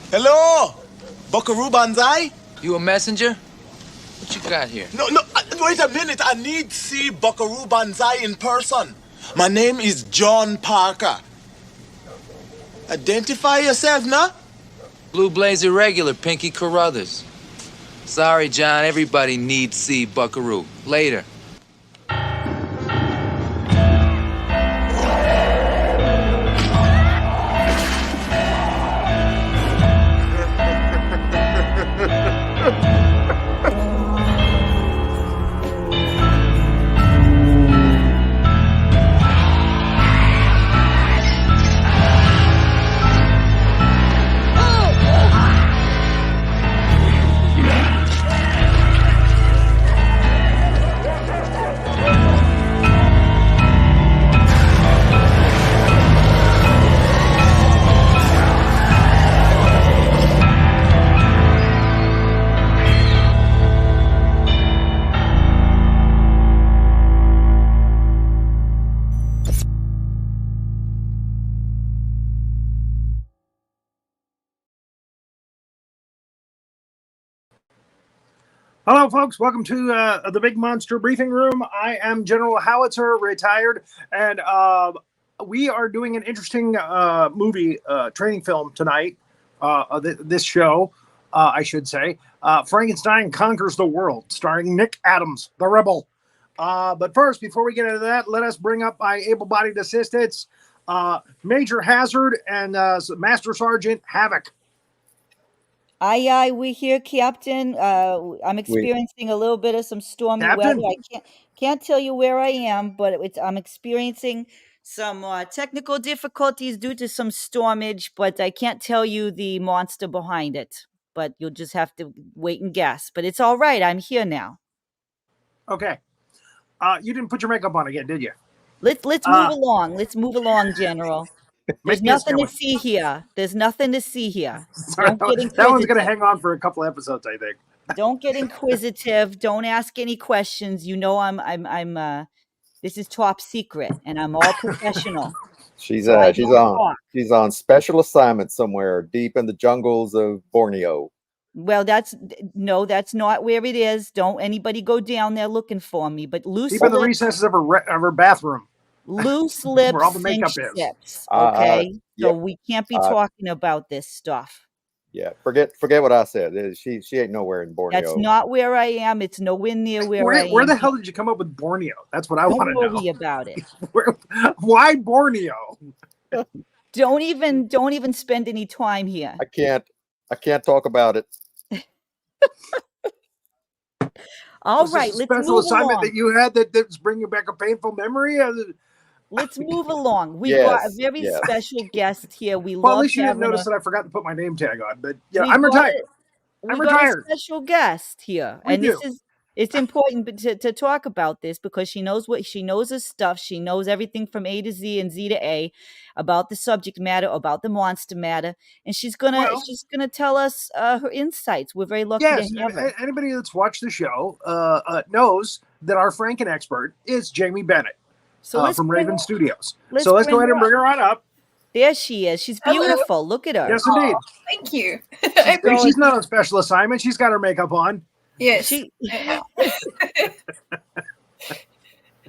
Hello, Buckaroo Banzai? You a messenger? What you got here? No, wait a minute. I need to see Buckaroo Banzai in person. My name is John Parker. Identify yourself, nah? Blue Blazer regular, Pinky Carruthers. Sorry, John, everybody needs see Buckaroo. Later. Hello, folks. Welcome to the Big Monster Briefing Room. I am General Howitzer, retired, and we are doing an interesting movie training film tonight. This show, I should say, Frankenstein Conquers the World, starring Nickadams, the Rebel. But first, before we get into that, let us bring up my able-bodied assistants, Major Hazzard and Master Sergeant Havoc. Aye, we here, Captain. I'm experiencing a little bit of some stormy weather. I can't tell you where I am, but I'm experiencing some technical difficulties due to some stormage, but I can't tell you the monster behind it. But you'll just have to wait and guess. But it's all right. I'm here now. Okay. You didn't put your makeup on again, did you? Let's move along. Let's move along, General. There's nothing to see here. There's nothing to see here. Don't get inquisitive. That one's going to hang on for a couple episodes, I think. Don't get inquisitive. Don't ask any questions. You know, this is top secret, and I'm all professional. She's on special assignment somewhere deep in the jungles of Borneo. Well, that's not where it is. Don't anybody go down there looking for me. But loose deep in the recesses of her bathroom. Loose lips, where all the makeup is. Okay, so we can't be talking about this stuff. Yeah, forget what I said. She ain't nowhere in Borneo. That's not where I am. It's nowhere near where I am. Where the hell did you come up with Borneo? That's what I want to know. Don't worry about it. Why Borneo? Don't even spend any time here. I can't talk about it. All right, let's special move assignment along. That you had that's bringing back a painful memory. Let's move along. We've got a very special guest here. Well, at least you didn't notice that I forgot to put my name tag on. But yeah, I'm retired. I'm retired. A special guest here, it's important to talk about this because she knows her stuff. She knows everything from A to Z and Z to A about the subject matter, about the monster matter, and she's gonna tell us her insights. We're very lucky to have her. Anybody that's watched the show knows that our Franken expert is Jaimebennett from Raven Studios. Let's go ahead and bring her on up. There she is. She's beautiful. Hello. Look at her. Yes, indeed. Thank you. She's not on special assignment. She's got her makeup on. Yes.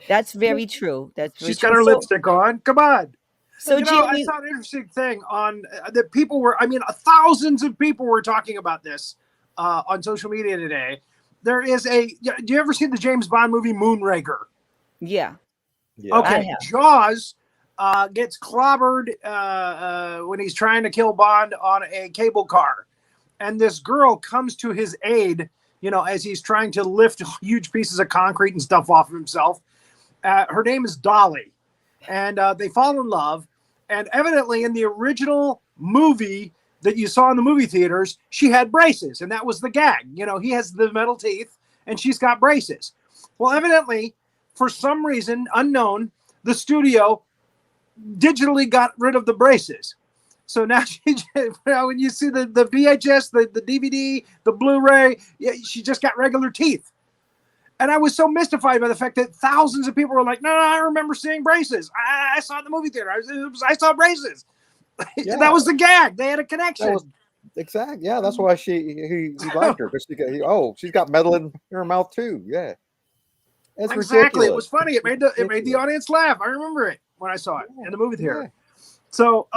That's very true. She's got her lipstick on. Come on. So, I saw an interesting thing on that people were, thousands of people were talking about this on social media today. There is do you ever see the James Bond movie Moonraker? Yeah. Okay. Jaws gets clobbered when he's trying to kill Bond on a cable car. And this girl comes to his aid, as he's trying to lift huge pieces of concrete and stuff off of himself. Her name is Dolly. And they fall in love. And evidently in the original movie that you saw in the movie theaters, she had braces. And that was the gag. He has the metal teeth and she's got braces. Well, evidently, for some reason unknown, the studio digitally got rid of the braces. So now when you see the VHS, the DVD, the Blu-ray, she just got regular teeth. And I was so mystified by the fact that thousands of people were like, no, I remember seeing braces. I saw it in the movie theater. I saw braces. Yeah. That was the gag. They had a connection. Exactly. Yeah, that's why he liked her, because she's got metal in her mouth too. Yeah, it's exactly. ridiculous. It was funny. It made the audience laugh. I remember it when I saw it in the movie theater. Yeah. So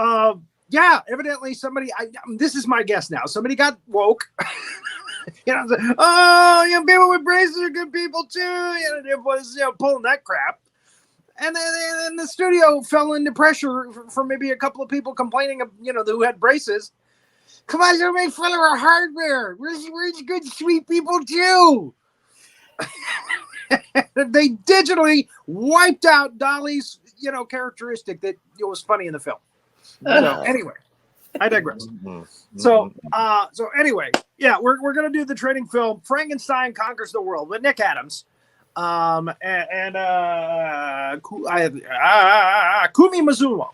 evidently somebody. This is my guess now. Somebody got woke. People with braces are good people too. It was pulling that crap. And then the studio fell into pressure for maybe a couple of people complaining of, who had braces. Come on, don't make fun of our hardware. We're good, sweet people too. They digitally wiped out Dolly's, characteristic that was funny in the film. So anyway, I digress. So anyway, we're gonna do the training film Frankenstein Conquers the World with Nick Adams. Kumi Mizuno,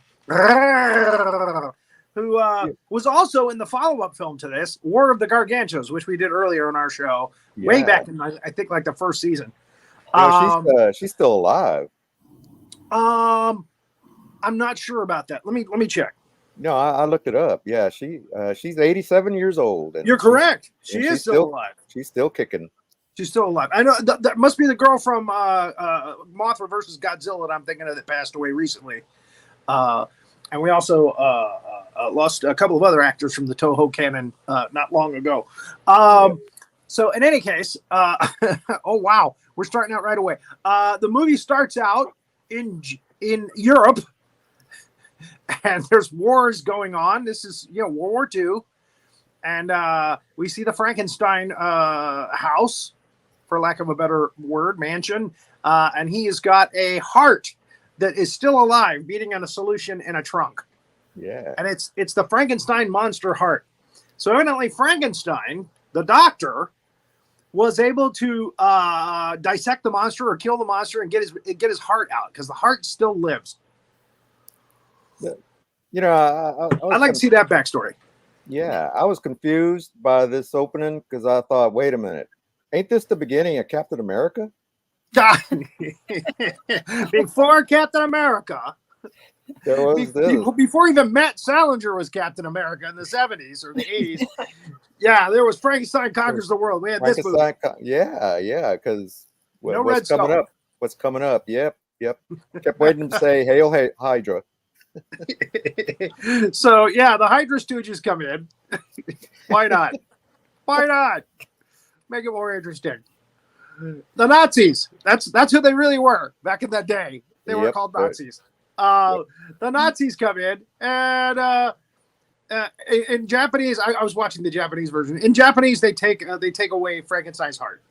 who was also in the follow-up film to this, War of the Gargantuas, which we did earlier in our show, way back in, I think, like the first season. She's still alive. I'm not sure about that. Let me check. No, I looked it up. Yeah, she's 87 years old. And you're correct. She is still alive. She's still kicking. She's still alive. I know that must be the girl from Mothra versus Godzilla that I'm thinking of that passed away recently. And we also lost a couple of other actors from the Toho canon not long ago. So in any case, oh wow, we're starting out right away. The movie starts out in Europe, and there's wars going on. This is World War II, and we see the Frankenstein house, for lack of a better word, mansion, and he has got a heart that is still alive, beating on a solution in a trunk. Yeah, and it's the Frankenstein monster heart. So evidently, Frankenstein, the doctor, was able to dissect the monster or kill the monster and get his heart out, because the heart still lives. I'd like to see that backstory. Yeah, I was confused by this opening because I thought, wait a minute, ain't this the beginning of Captain America? Before Captain America, there was before even Matt Salinger was Captain America in the 70s or the 80s. Yeah, there was Frankenstein Conquers the World. We had this movie. Because what's coming up? Yep. Kept waiting to say, "Hail, Hydra." So the Hydra Stooges come in. Why not? Make it more interesting. The Nazis. That's who they really were back in that day. They were called Nazis. The Nazis come in, and in Japanese, I was watching the Japanese version. In Japanese, they take away Frankenstein's heart.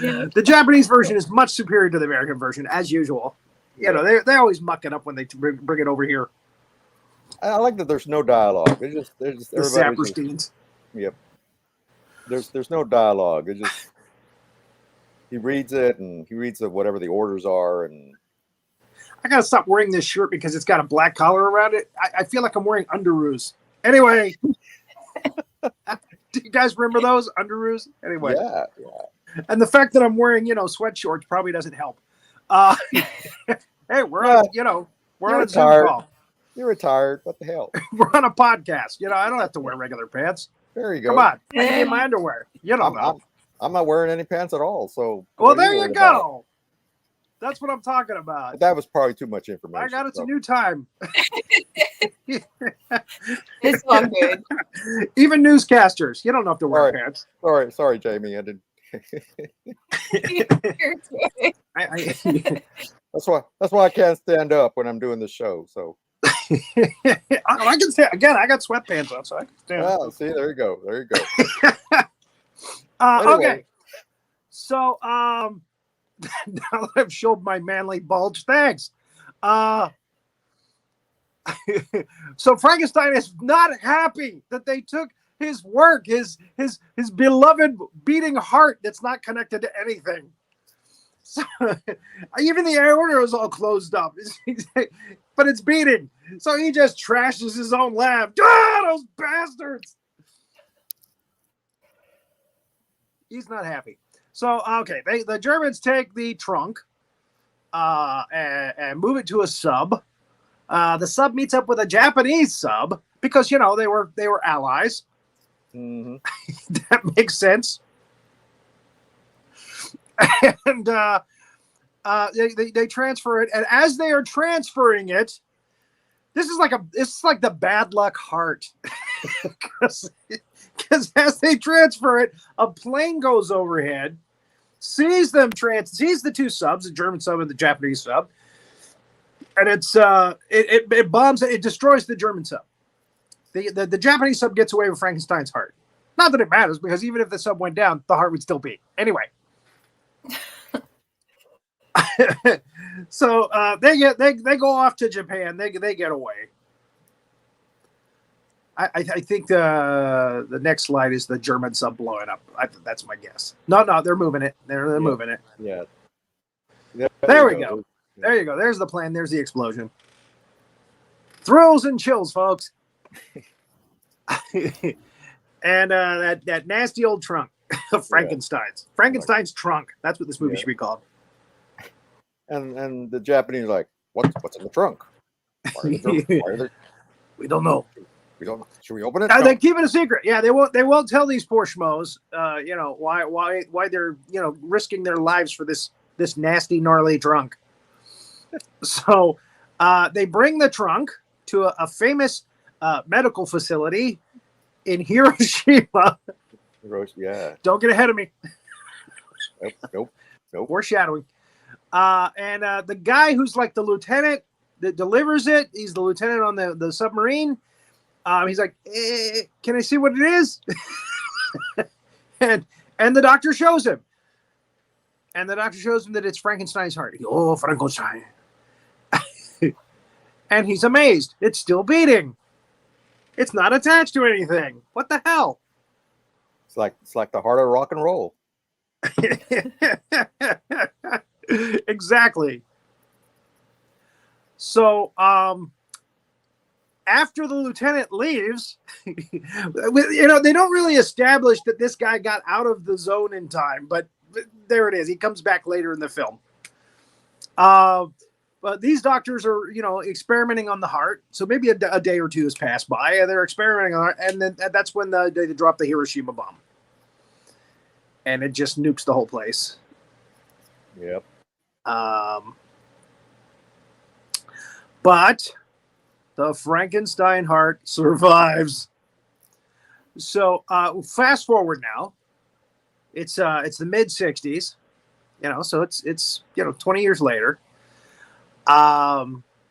The Japanese version is much superior to the American version, as usual. They always muck it up when they bring it over here. I like that there's no dialogue. They're just the Sapersteins. Yep. There's no dialogue. It just he reads it and he reads whatever the orders are. And I gotta stop wearing this shirt because it's got a black collar around it. I feel like I'm wearing underoos. Anyway, do you guys remember those underoos? Anyway, yeah. And the fact that I'm wearing sweat shorts probably doesn't help. Hey, we're on a Zoom call. You're retired. What the hell? We're on a podcast. I don't have to wear regular pants. There you go. Come on, I can get my underwear. I'm not wearing any pants at all. So well, there you go. That's what I'm talking about. But that was probably too much information. I got it's a new time. It's all good. Even newscasters, you don't have to wear pants. Sorry, Jaime. I didn't. That's why I can't stand up when I'm doing the show. So I can say again. I got sweatpants on, so I can stand up. See, there you go. Anyway. Okay. So now that I've showed my manly bulge, thanks. So Frankenstein is not happy that they took his work, his beloved beating heart that's not connected to anything. So, even the aorta is all closed up, but it's beating. So he just trashes his own lab. Those bastards! He's not happy. So the Germans take the trunk and move it to a sub, The sub meets up with a Japanese sub because they were allies. Mm-hmm. That makes sense. And they transfer it, and as they are transferring it, this is like the bad luck heart, because as they transfer it, a plane goes overhead, sees the two subs, the German sub and the Japanese sub, and it bombs, it destroys the German sub. The Japanese sub gets away with Frankenstein's heart. Not that it matters, because even if the sub went down, the heart would still beat. Anyway. So they go off to Japan. They get away. I think the next slide is the German sub blowing up. That's my guess. No, they're moving it. They're moving it. Yeah. There we go. There you go. There's the plane. There's the explosion. Thrills and chills, folks. And that nasty old trunk of Frankenstein's. Frankenstein's trunk. That's what this movie should be called. And the Japanese are like, what's in the trunk? Why are they... We don't know. We don't know. Should we open it? They keep it a secret. Yeah, they won't tell these poor schmoes, why they're risking their lives for this nasty gnarly trunk. So they bring the trunk to a famous medical facility in Hiroshima. Yeah. Don't get ahead of me. Nope. Foreshadowing. And the guy who's like the lieutenant that delivers it, he's the lieutenant on the submarine. He's like, can I see what it is? and the doctor shows him. And the doctor shows him that it's Frankenstein's heart. He goes, oh, Frankenstein. And he's amazed. It's still beating. It's not attached to anything. What the hell? It's like the heart of rock and roll. Exactly. So after the lieutenant leaves, they don't really establish that this guy got out of the zone in time, but there it is. He comes back later in the film. But these doctors are, experimenting on the heart. So maybe a day or two has passed by, and they're experimenting on it, and then that's when they drop the Hiroshima bomb. And it just nukes the whole place. Yep. But the Frankenstein heart survives. So fast forward now. It's the mid 60s, so it's 20 years later.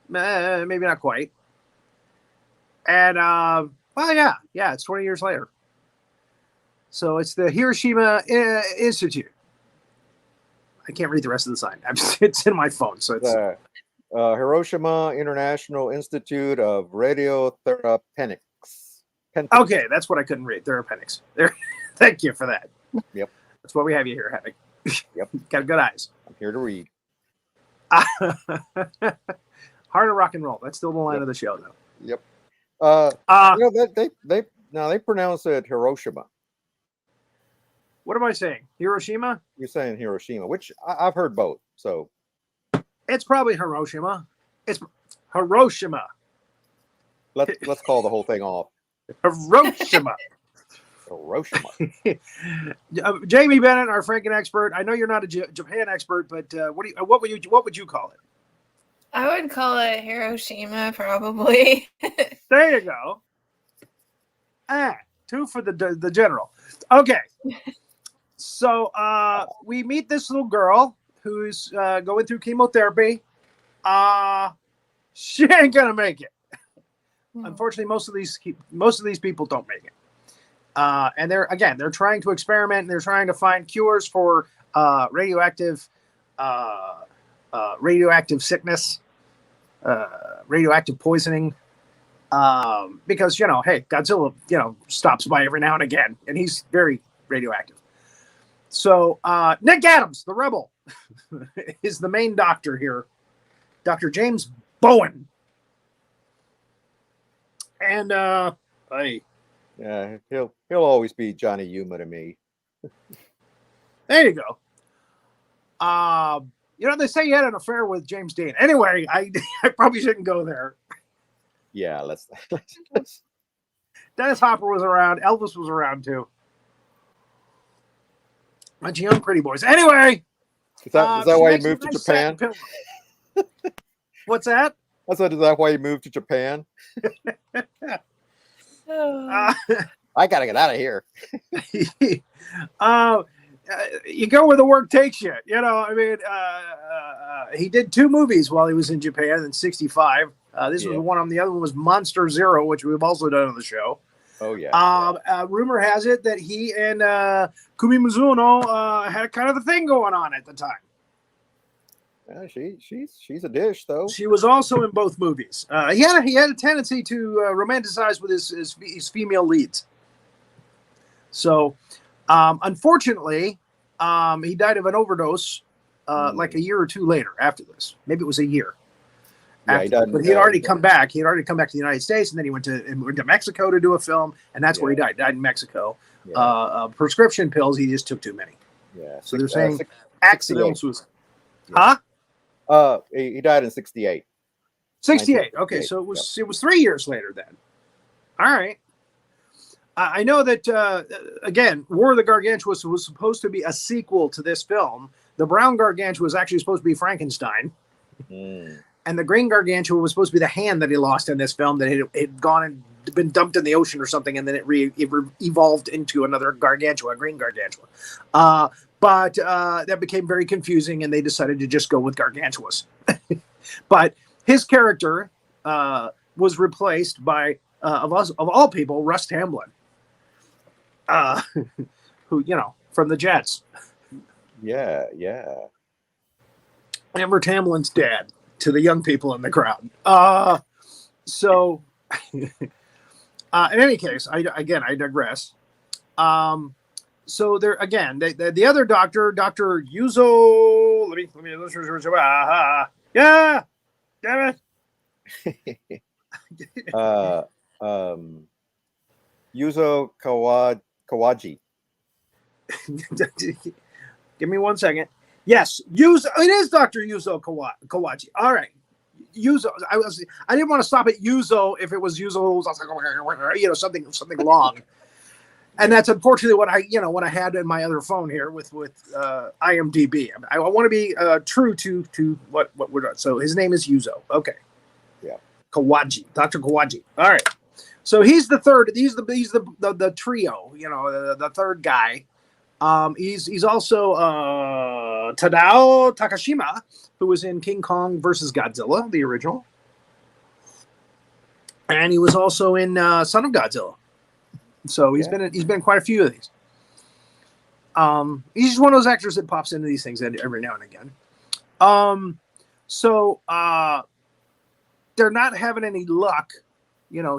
Maybe not quite. And it's 20 years later. So it's the Hiroshima Institute. I can't read the rest of the sign. It's in my phone, so it's Hiroshima International Institute of Radiotherapeutics. Okay, that's what I couldn't read. Therapeutics. There. Thank you for that. Yep. That's what we have you here having. Yep. Got good eyes. I'm here to read. Heart of rock and roll. That's still the line of the show, though. Yep. They pronounce it Hiroshima. What am I saying? Hiroshima? You're saying Hiroshima, which I've heard both. So it's probably Hiroshima. It's Hiroshima. Let's call the whole thing off. Hiroshima. Hiroshima. Jaimebennett, our Franken expert. I know you're not a Japan expert, but what would you call it? I would call it Hiroshima, probably. There you go. 2 for the general. Okay. So we meet this little girl who's going through chemotherapy. She ain't gonna make it. Unfortunately, most of these people don't make it. And they're trying to experiment, and they're trying to find cures for radioactive sickness, radioactive poisoning. Because hey, Godzilla, stops by every now and again, and he's very radioactive. So Nickadams, the rebel, is the main doctor here, Dr. James Bowen. And yeah, he'll always be Johnny Yuma to me. There you go. They say he had an affair with James Dean. Anyway, I probably shouldn't go there. Yeah, let's. Dennis Hopper was around. Elvis was around too. Bunch of young pretty boys. Anyway, is that why you moved to Japan? What's that? I said, is that why you moved to Japan? I gotta get out of here. You go where the work takes you. He did 2 movies while he was in Japan in '65. This was one of them. The other one was Monster Zero, which we've also done on the show. Oh yeah. Rumor has it that he and Kumi Mizuno had kind of a thing going on at the time. Yeah, she's a dish though. She was also in both movies. He had a tendency to romanticize with his female leads. So, unfortunately, he died of an overdose like a year or 2 later after this. Maybe it was a year. Yeah, he died, but he had already come back. He had already come back to the United States, and then he went to Mexico to do a film, and that's where he died. Died in Mexico. Yeah. Prescription pills. He just took too many. Yeah. So they're saying accidental suicide. Yeah. Huh? He died in '68. 68. Okay, so it was 3 years later then. All right. I know that again, War of the Gargantuas was supposed to be a sequel to this film. The brown gargantua was actually supposed to be Frankenstein. And the green gargantua was supposed to be the hand that he lost in this film, that it had gone and been dumped in the ocean or something, and then it evolved into another gargantua, a green gargantua. But that became very confusing, and they decided to just go with gargantuas. But his character was replaced by, of all people, Russ Tamblyn, who, from the Jets. Yeah. Amber Tamlin's dad, to the young people in the crowd. So in any case, I digress. So there again, the other doctor, Dr. Yuzo. Let me. Yeah, damn it. Yuzo Kawaji. Give me 1 second. Yes, Yuzo. It is Dr. Yuzo Kawaji. All right, Yuzo. I didn't want to stop at Yuzo if it was Yuzo. Something long. And that's unfortunately what I had in my other phone here with IMDb. I want to be true to what we're doing. So his name is Yuzo. Okay. Yeah. Kawaji, Dr. Kawaji. All right. So he's the third. He's the trio. The third guy. He's also Tadao Takashima, who was in King Kong versus Godzilla, the original, and he was also in Son of Godzilla. So he's been in quite a few of these. He's just one of those actors that pops into these things every now and again. So they're not having any luck,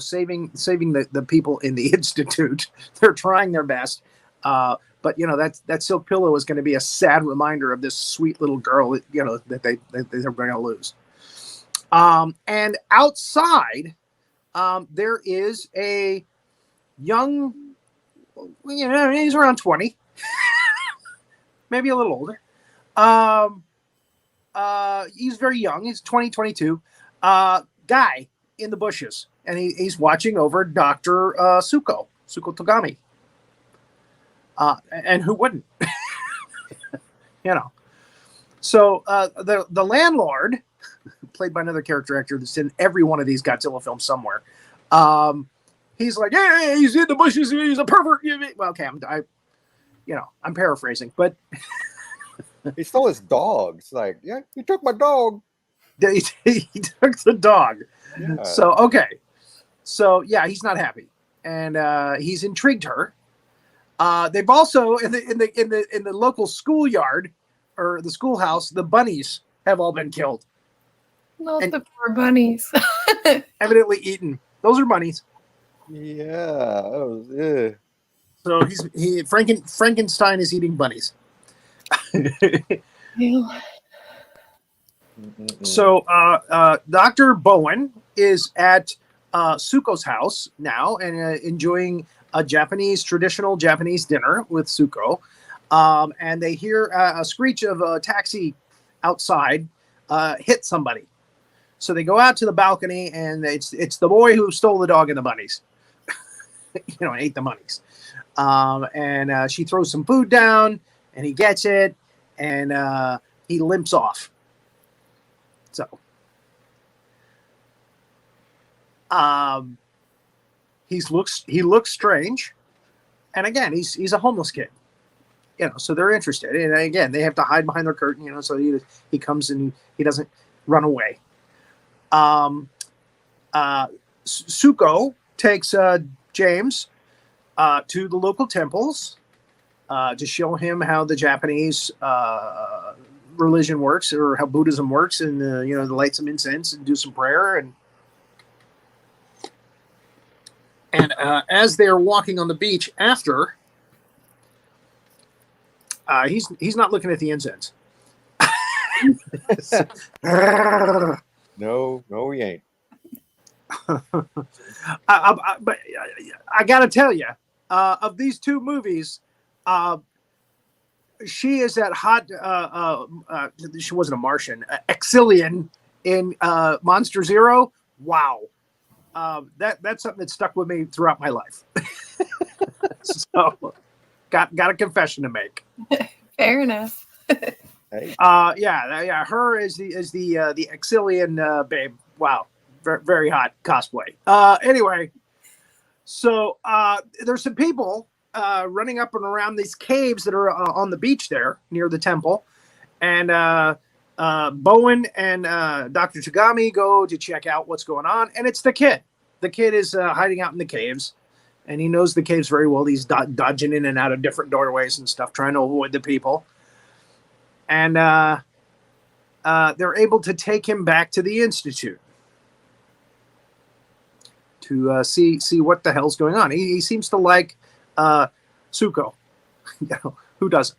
saving the people in the institute. They're trying their best. But that silk pillow is going to be a sad reminder of this sweet little girl that they're going to lose. And outside, there is a young, he's around 20, maybe a little older. He's very young. He's 20, 22. Guy in the bushes, and he's watching over Dr. Suko Togami. And who wouldn't? So the landlord, played by another character actor that's in every one of these Godzilla films somewhere. He's like, hey, he's in the bushes. He's a pervert. Well, okay, I'm paraphrasing, but he stole his dog. It's like, yeah, he took my dog. He took the dog. Yeah. So okay, so yeah, he's not happy, and he's intrigued her. They've also in the local schoolyard or the schoolhouse, the bunnies have all been killed. Not the poor bunnies. Evidently eaten. Those are bunnies. Yeah. Oh, yeah. So Frankenstein is eating bunnies. So Dr. Bowen is at Suko's house now and enjoying a traditional Japanese dinner with Suko. And they hear a screech of a taxi outside hit somebody. So they go out to the balcony, and it's the boy who stole the dog and the bunnies. Ate the bunnies. And she throws some food down, and he gets it, and he limps off. So, he looks strange, and again, he's a homeless kid. So they're interested, and again, they have to hide behind their curtain. So he comes and he doesn't run away. Suko takes James to the local temples to show him how the Japanese religion works, or how Buddhism works, and to light some incense and do some prayer. And as they're walking on the beach after, he's not looking at the incense. No, he ain't. But I got to tell you, of these two movies, she is that hot. She wasn't a Martian, Exilian in Monster Zero. Wow, that's something that stuck with me throughout my life. So, got a confession to make. Fair enough. Hey. Yeah. Her is the Exilian babe. Wow, very, very hot cosplay. Anyway, so there's some people running up and around these caves that are on the beach there near the temple, and Bowen and Dr. Tagami go to check out what's going on, and it's the kid. The kid is hiding out in the caves, and he knows the caves very well. He's dodging in and out of different doorways and stuff, trying to avoid the people. And they're able to take him back to the Institute to see what the hell's going on. He seems to like Suko. Who doesn't?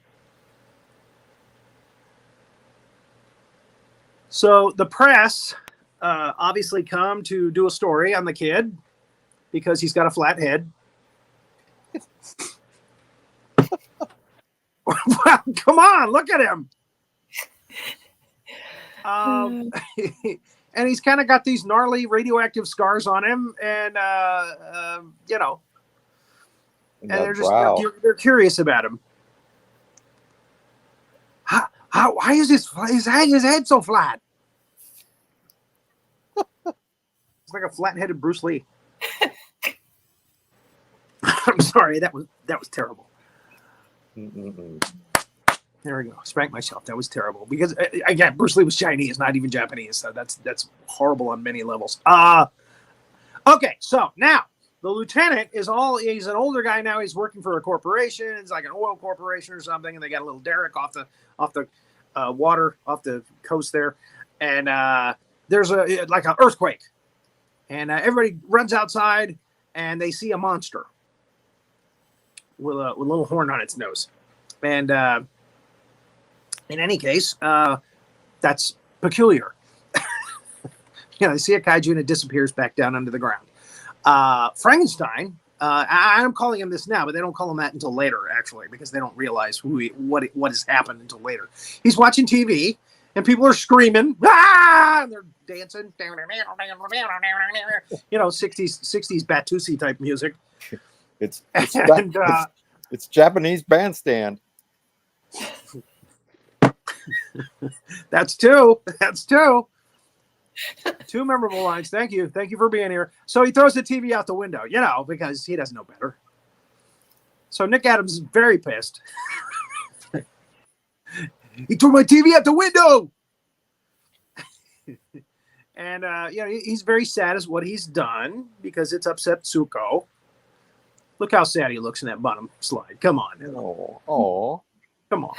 So the press obviously come to do a story on the kid because he's got a flat head. Well, come on, look at him. And he's kind of got these gnarly radioactive scars on him, and and they're curious about him. Why is his head so flat? It's like a flat-headed Bruce Lee. I'm sorry, that was terrible. There we go. Spanked myself. That was terrible because again, Bruce Lee was Chinese, not even Japanese. So that's horrible on many levels. Okay, so now the lieutenant he's an older guy now. He's working for a corporation. It's like an oil corporation or something, and they got a little derrick off the water off the coast there, and there's like an earthquake, and everybody runs outside, and they see a monster with a little horn on its nose, and in any case, that's peculiar. They see a kaiju and it disappears back down under the ground. Frankenstein, I'm calling him this now, but they don't call him that until later, actually, because they don't realize what has happened until later. He's watching TV, and people are screaming, ah! And they're dancing, 60s Batusi type music. It's Japanese bandstand. That's two. Two memorable lines. Thank you for being here. So he throws the TV out the window, because he doesn't know better. So Nick Adams is very pissed. He threw my TV out the window. And he's very sad as what he's done because it's upset Suko. Look how sad he looks in that bottom slide. Come on. Oh. Come on.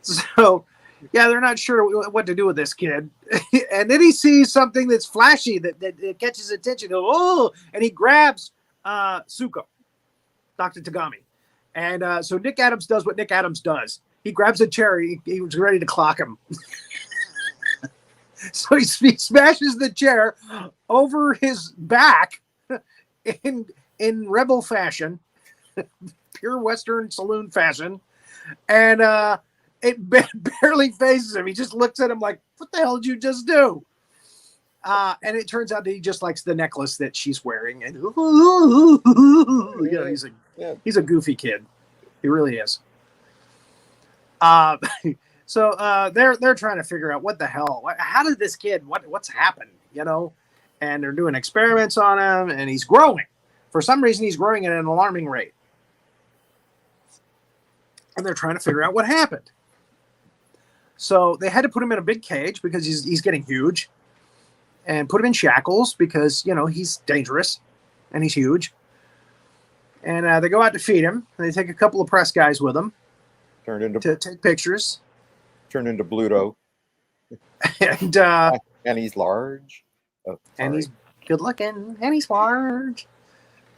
So, yeah, they're not sure what to do with this kid. And then he sees something that's flashy that catches his attention. And he grabs Suko, Dr. Tagami. And so Nick Adams does what Nick Adams does. He grabs a chair. He was ready to clock him. So he smashes the chair over his back in rebel fashion, pure Western saloon fashion. And it barely phases him. He just looks at him like, what the hell did you just do? And it turns out that he just likes the necklace that she's wearing. And he's a goofy kid. He really is. So they're trying to figure out what the hell, how did this kid, what's happened, and they're doing experiments on him, and he's growing. For some reason, he's growing at an alarming rate. And they're trying to figure out what happened. So they had to put him in a big cage because he's getting huge, and put him in shackles because, he's dangerous and he's huge. And they go out to feed him. And they take a couple of press guys with them to take pictures. Turned into Bluto. And he's large. And he's good looking. And he's large.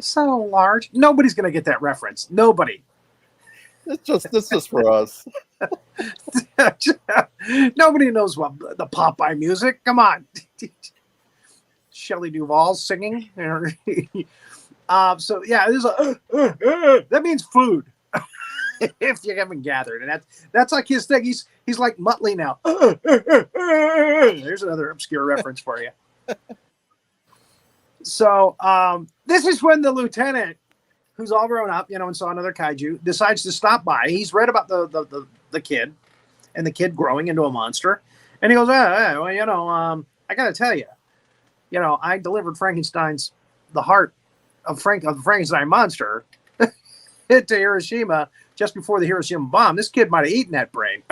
So large. Nobody's going to get that reference. Nobody. It's just for us. Nobody knows what the Popeye music. Come on. Shelley Duvall's singing. So yeah, there's that means food. If you haven't gathered, and that's like his thing. He's like Muttley now. There's another obscure reference for you. So this is when the lieutenant, who's all grown up, and saw another kaiju, decides to stop by. He's read about the kid, and the kid growing into a monster, and he goes, well, I got to tell you, I delivered the heart of the Frankenstein monster to Hiroshima just before the Hiroshima bomb. This kid might have eaten that brain,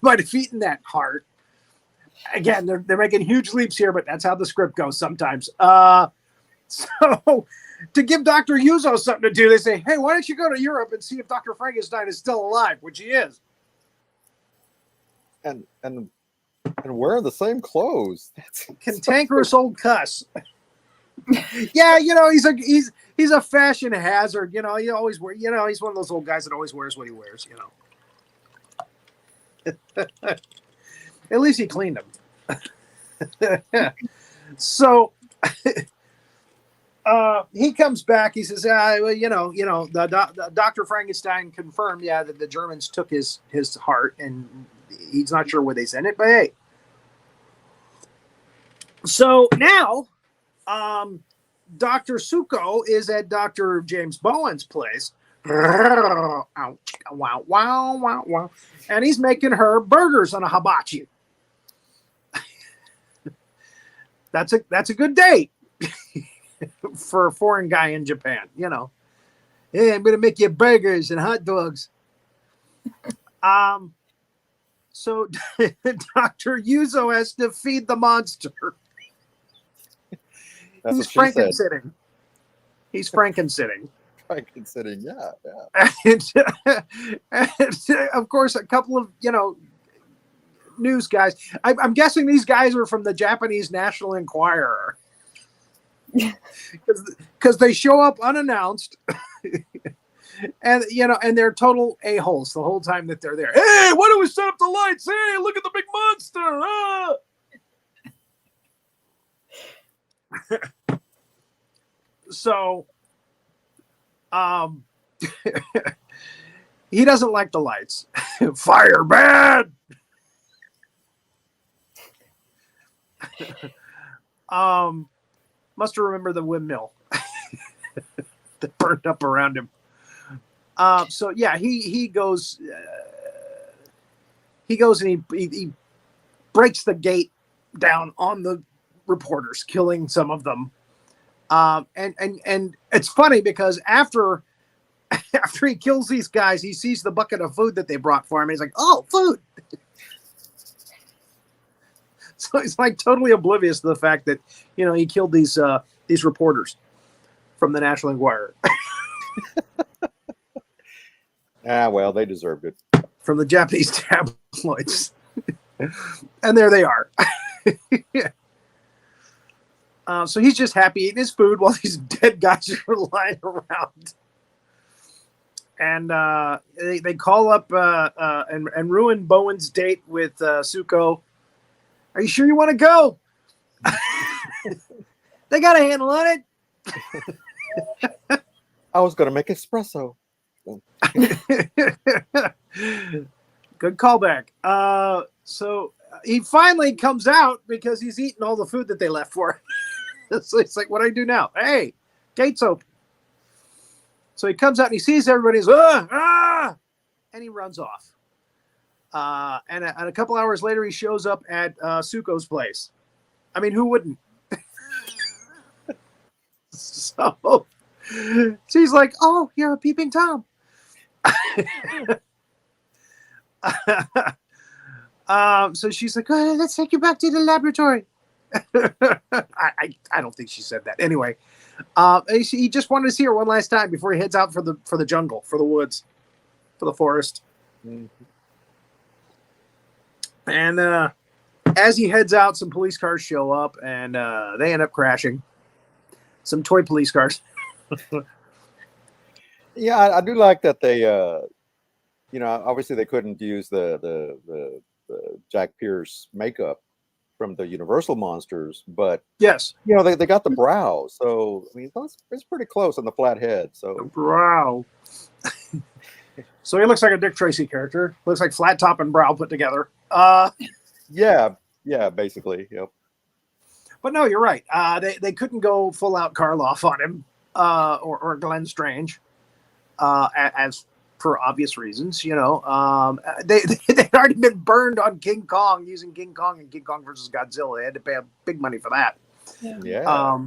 might have eaten that heart. Again, they're making huge leaps here, but that's how the script goes sometimes. So to give Dr. Yuzo something to do, they say, hey, why don't you go to Europe and see if Dr. Frankenstein is still alive, which he is. And wearing the same clothes. That's cantankerous old cuss. Yeah, he's a fashion hazard. He always wear. He's one of those old guys that always wears what he wears. At least he cleaned them. So he comes back. He says, the Dr. Frankenstein confirmed, that the Germans took his heart, and he's not sure where they sent it, but hey. So now, Dr. Suko is at Dr. James Bowen's place. Wow, wow, wow, wow. And he's making her burgers on a hibachi. That's a good date for a foreign guy in Japan, Hey, I'm going to make you burgers and hot dogs. So Dr. Yuzo has to feed the monster. That's He's Frankensitting. He's Frankensitting. Frankensitting, yeah. And of course, a couple of, news guys. I'm guessing these guys are from the Japanese National Enquirer. Because they show up unannounced. And, and they're total a-holes the whole time that they're there. Hey, why don't we set up the lights? Hey, look at the big monster. Ah! So, he doesn't like the lights. Fire bad. Must remember the windmill that burned up around him. So yeah, he goes and he breaks the gate down on the reporters, killing some of them. And it's funny because after he kills these guys, he sees the bucket of food that they brought for him. And he's like, oh, food. So he's like totally oblivious to the fact that, he killed these reporters from the National Enquirer. Well, they deserved it. From the Japanese tabloids. And there they are. So he's just happy eating his food while these dead guys are lying around. And they call up and ruin Bowen's date with Suko. Are you sure you want to go? They got a handle on it. I was going to make espresso. Good callback. So he finally comes out because he's eaten all the food that they left for. So it's like, what do I do now? Hey, gate's open. So he comes out and he sees everybody. He's and he runs off. And a couple hours later, he shows up at Suko's place. I mean, who wouldn't? So she's like, "Oh, you're a peeping Tom." So she's like, "Let's take you back to the laboratory." I don't think she said that. Anyway, he just wanted to see her one last time before he heads out for the jungle, for the woods, for the forest. Mm-hmm. And as he heads out, some police cars show up, and they end up crashing. Some toy police cars. Yeah, I do like that they, obviously they couldn't use the Jack Pierce makeup from the Universal monsters, but yes, they got the brow, so I mean it's pretty close on the flat head. So the brow. So he looks like a Dick Tracy character. Looks like flat top and brow put together. Yeah, basically, yep. But no, you're right. They couldn't go full out Karloff on him, or Glenn Strange, as for obvious reasons. They'd already been burned on King Kong using King Kong and King Kong versus Godzilla. They had to pay big money for that. Yeah.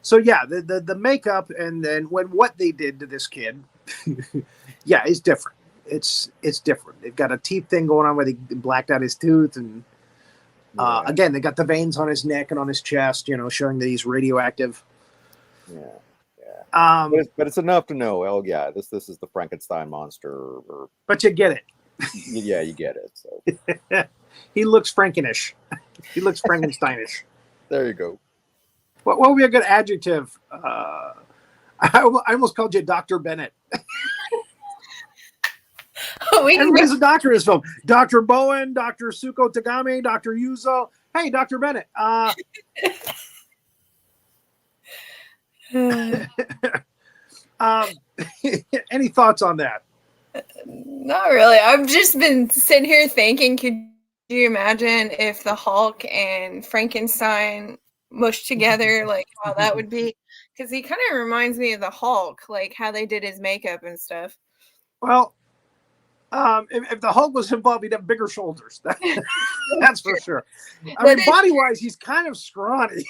So yeah, the makeup and then what they did to this kid, yeah, is different. It's different. They've got a teeth thing going on where they blacked out his tooth, and again, they got the veins on his neck and on his chest, showing that he's radioactive. Yeah. But it's enough to know. Oh yeah, this is the Frankenstein monster. But you get it. Yeah, you get it. So he looks Frankenish. He looks Frankensteinish. There you go. What would be a good adjective? I almost called you Dr. Bennett. Everybody's a doctor in this film. Dr. Bowen, Dr. Suko Tagami, Dr. Yuzo. Hey, Dr. Bennett. Any thoughts on that? Not really. I've just been sitting here thinking, could you imagine if the Hulk and Frankenstein mushed together, like how that would be? Because he kind of reminds me of the Hulk, like how they did his makeup and stuff. Well, if the Hulk was involved, he'd have bigger shoulders. That's for sure. I mean, body-wise, he's kind of scrawny.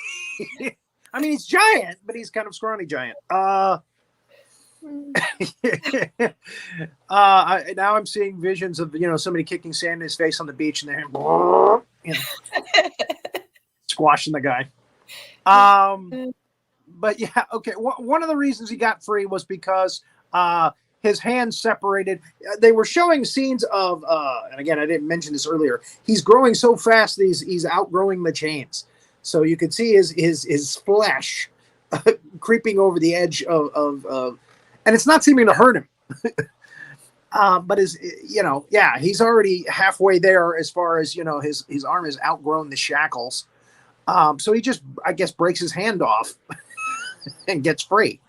I mean, he's giant, but he's kind of scrawny giant. Now I'm seeing visions of somebody kicking sand in his face on the beach and they're squashing the guy. But yeah, okay. One of the reasons he got free was because his hands separated. They were showing scenes of, and again, I didn't mention this earlier. He's growing so fast that he's outgrowing the chains. So you could see his flesh creeping over the edge of and it's not seeming to hurt him. But he's already halfway there as far as, his arm has outgrown the shackles. So he just, I guess, breaks his hand off and gets free.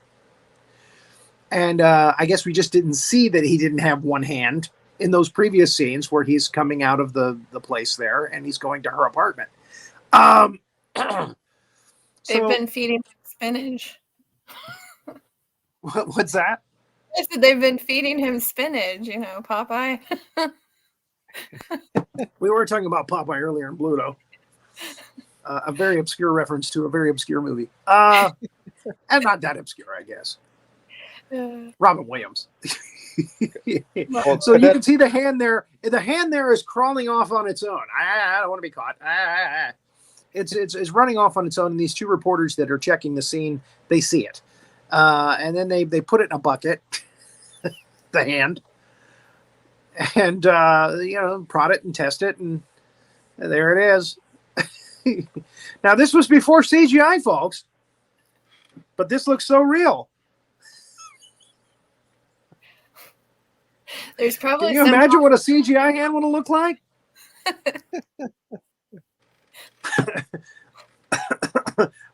And I guess we just didn't see that he didn't have one hand in those previous scenes where he's coming out of the place there and he's going to her apartment. They've been feeding him spinach. What's that? I said they've been feeding him spinach, Popeye. We were talking about Popeye earlier in Bluto. A very obscure reference to a very obscure movie. And not that obscure, I guess. Robin Williams. So you can see the hand there. The hand there is crawling off on its own. I don't want to be caught. It's running off on its own. And these two reporters that are checking the scene, they see it. And then they put it in a bucket, the hand, and prod it and test it, and there it is. Now this was before CGI, folks, but this looks so real. There's probably. Can you imagine what a CGI hand would look like?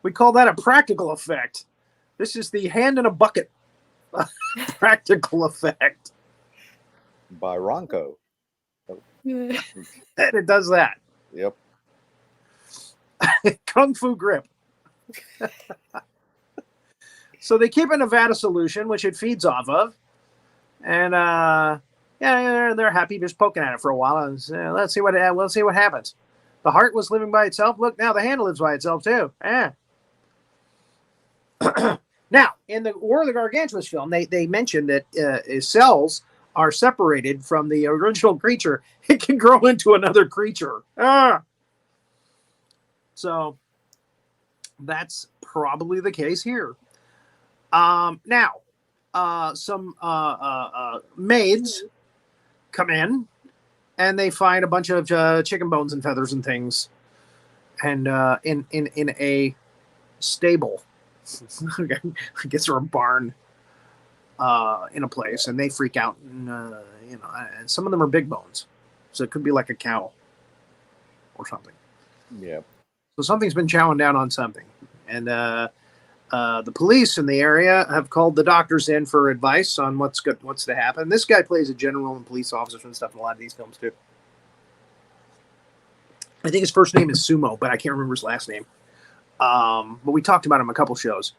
We call that a practical effect. This is the hand in a bucket practical effect. By Ronco. And it does that. Yep. Kung Fu grip. So they keep a Nevada solution, which it feeds off of. And they're happy just poking at it for a while. And let's see what happens. The heart was living by itself. Look, now the hand lives by itself too. Now, in the War of the Gargantuas film, they mentioned that cells are separated from the original creature. It can grow into another creature. So that's probably the case here. Now, some maids come in, and they find a bunch of chicken bones and feathers and things, and in a stable, I guess, or a barn, in a place, and they freak out, and and some of them are big bones, so it could be like a cow or something. Yeah. So something's been chowing down on something, and the police in the area have called the doctors in for advice on what's to happen. This guy plays a general and police officer and stuff in a lot of these films too. I think his first name is Sumo, but I can't remember his last name. But we talked about him a couple shows.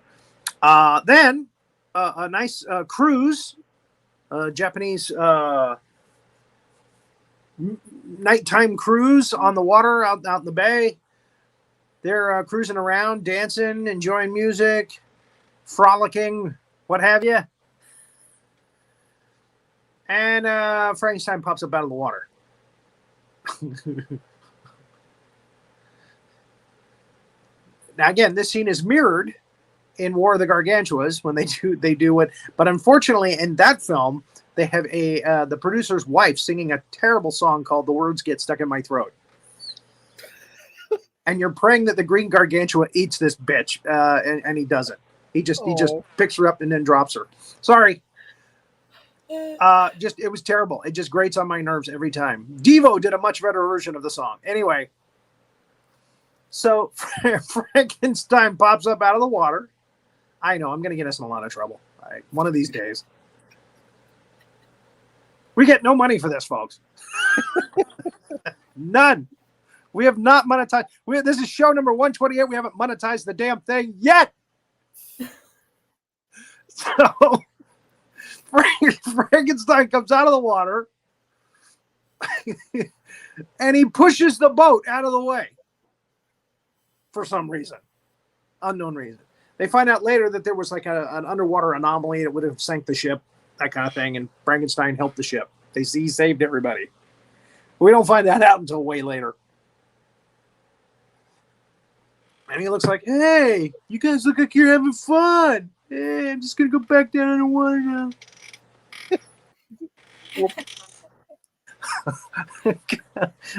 Then a nice cruise, Japanese nighttime cruise on the water out in the bay. They're cruising around, dancing, enjoying music, frolicking, what have you. And Frankenstein pops up out of the water. Now, again, this scene is mirrored in War of the Gargantuas when they do it. But unfortunately, in that film, they have the producer's wife singing a terrible song called "The Words Get Stuck in My Throat." And you're praying that the green gargantua eats this bitch, and he doesn't. He just picks her up and then drops her. Sorry. It was terrible. It just grates on my nerves every time. Devo did a much better version of the song. Anyway, so Frankenstein pops up out of the water. I know I'm going to get us in a lot of trouble. One of these days. We get no money for this, folks. None. We have not monetized. This is show number 128. We haven't monetized the damn thing yet. So Frankenstein comes out of the water and he pushes the boat out of the way for some reason. Unknown reason. They find out later that there was like an underwater anomaly that would have sank the ship, that kind of thing, and Frankenstein helped the ship. He saved everybody. We don't find that out until way later. And he looks like, hey, you guys look like you're having fun. Hey, I'm just going to go back down in the water now.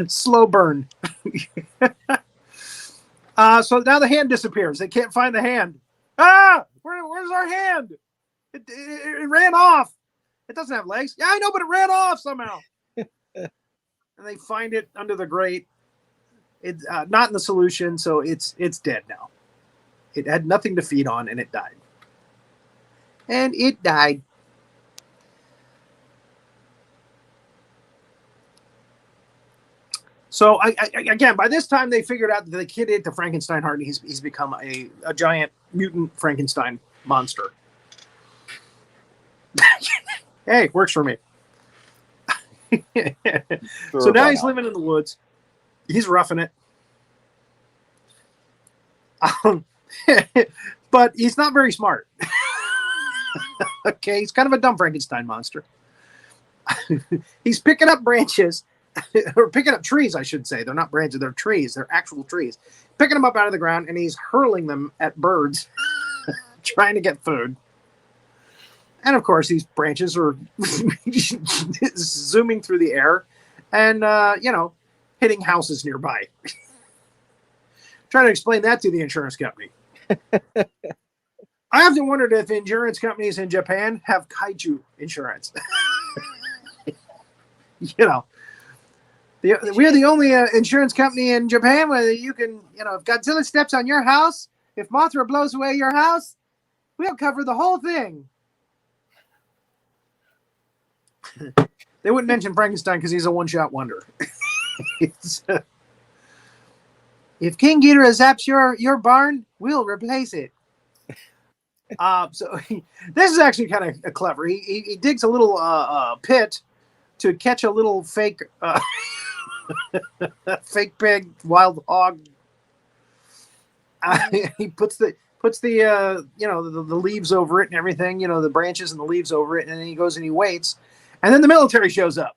Slow burn. So now the hand disappears. They can't find the hand. Where's our hand? It ran off. It doesn't have legs. Yeah, I know, but it ran off somehow. And they find it under the grate. It's not in the solution, so it's dead now. It had nothing to feed on, and it died. And it died. So again, by this time they figured out that the kid ate the Frankenstein heart, and he's become a giant mutant Frankenstein monster. Hey, works for me. So now he's living in the woods. He's roughing it. But he's not very smart. Okay, he's kind of a dumb Frankenstein monster. He's picking up branches, or picking up trees, I should say. They're not branches, they're trees. They're actual trees. Picking them up out of the ground, and he's hurling them at birds, trying to get food. And of course, these branches are zooming through the air and, hitting houses nearby. Trying to explain that to the insurance company. I often wondered if insurance companies in Japan have kaiju insurance. We're the only insurance company in Japan where you can, if Godzilla steps on your house, if Mothra blows away your house, we'll cover the whole thing. They wouldn't mention Frankenstein because he's a one-shot wonder. If King Ghidorah zaps your barn, we'll replace it. So this is actually kind of clever. He digs a little pit to catch a little fake fake pig, wild hog. He puts the the leaves over it and everything, the branches and the leaves over it, and then he goes and he waits, and then the military shows up,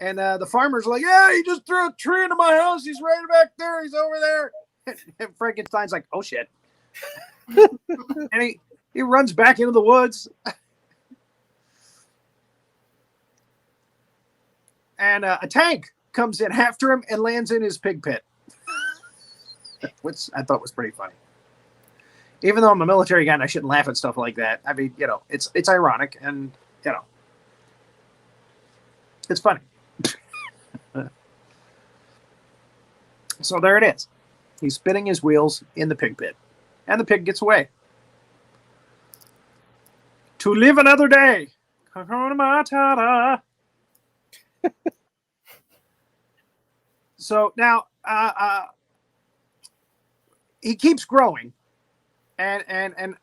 and the farmers are like, "Yeah, he just threw a tree into my house. He's right back there. He's over there." And Frankenstein's like, "Oh shit." And he runs back into the woods, and a tank comes in after him and lands in his pig pit, which I thought was pretty funny. Even though I'm a military guy and I shouldn't laugh at stuff like that, I mean, it's ironic and it's funny. So there it is. He's spinning his wheels in the pig pit. And the pig gets away. To live another day. So now he keeps growing, and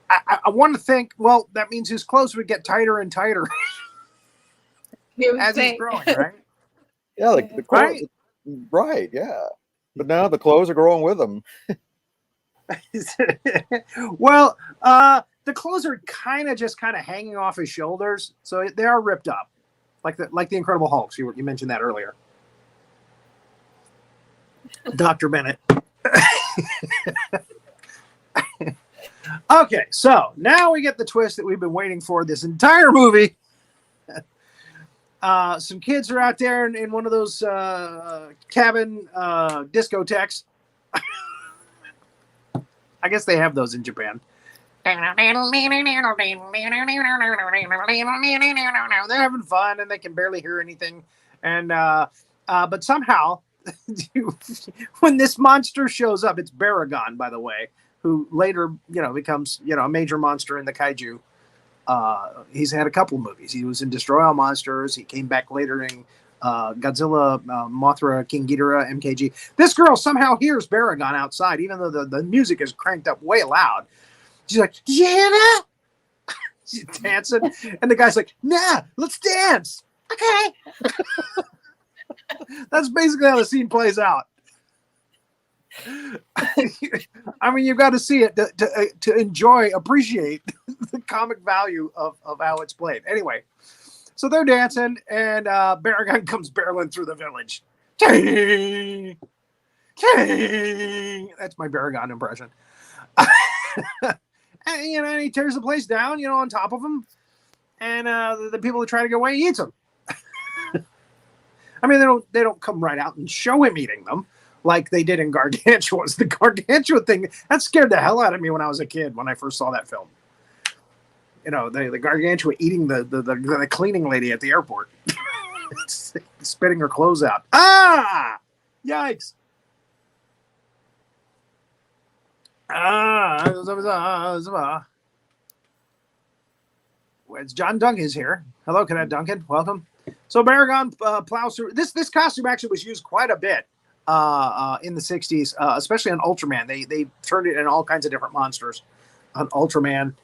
I want to think, well, that means his clothes would get tighter and tighter as he's growing, right? Yeah, like the clothes, right? Yeah, but now the clothes are growing with him. Well, the clothes are kind of hanging off his shoulders, so they are ripped up, like the Incredible Hulk. You mentioned that earlier, Dr. Bennett. Okay, so now we get the twist that we've been waiting for this entire movie. Some kids are out there in one of those cabin discotheques. I guess they have those in Japan. They're having fun and they can barely hear anything. And but somehow, when this monster shows up, it's Baragon, by the way, who later becomes a major monster in the kaiju. He's had a couple movies. He was in Destroy All Monsters. He came back later in Godzilla, Mothra, King Ghidorah, MKG. This girl somehow hears Baragon outside, even though the music is cranked up way loud. She's like, "Did you hear that?" She's dancing, and the guy's like, "Nah, let's dance." Okay. That's basically how the scene plays out. I mean, you've got to see it to appreciate the comic value of how it's played. Anyway, so they're dancing, and Baragon comes barreling through the village. Ching! Ching! That's my Baragon impression. And he tears the place down, on top of him, and the people who try to get away, he eats them. I mean, they don't come right out and show him eating them like they did in Gargantua's. The Gargantua thing, that scared the hell out of me when I was a kid, when I first saw that film. The Gargantua eating the cleaning lady at the airport. Spitting her clothes out. Ah! Yikes. It's John Duncan's here. Hello, Cadet Duncan. Welcome. So Baragon plows through. This costume actually was used quite a bit in the 60s, especially on Ultraman. They turned it in all kinds of different monsters on Ultraman.